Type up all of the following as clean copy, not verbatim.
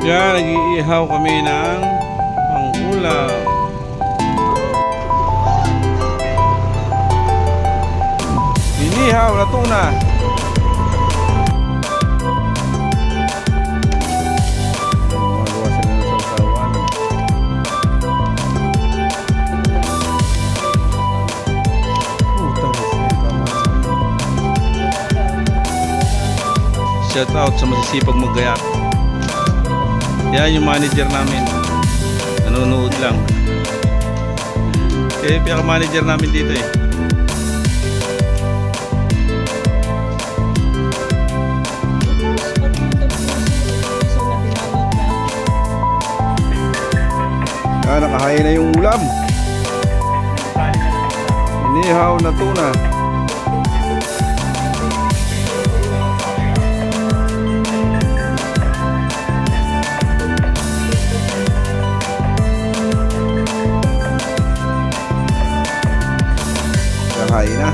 Yan, nag-iihaw kami ng pang-ulam. Inihaw na tuna. Magawa sila ng sausawan. Shout out sa masisipag maggayat. Yan yung manager namin. Nanonood lang. Eh, pinaka-manager namin dito eh. Ah, nakahain na yung ulam. Inihaw na tuna. Nakahain na.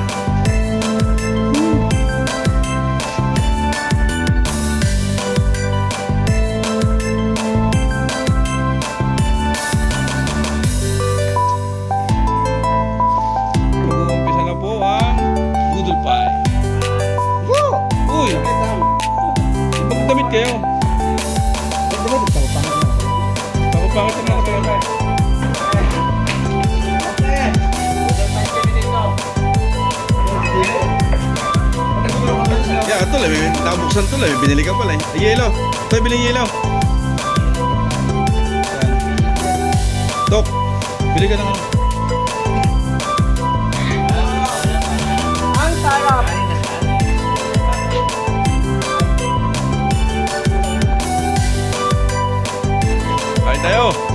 Mag-uumpisa na po ang noodle pie. Uy! Magdamit kayo. Pakupangit na mga talaga. Ya, ito lang. Nakabuksan ito lang. Binili ka pala eh. Yelo. Ito, biling yelo. Dok, bili ka ng ano. Ang sarap. Kain tayo.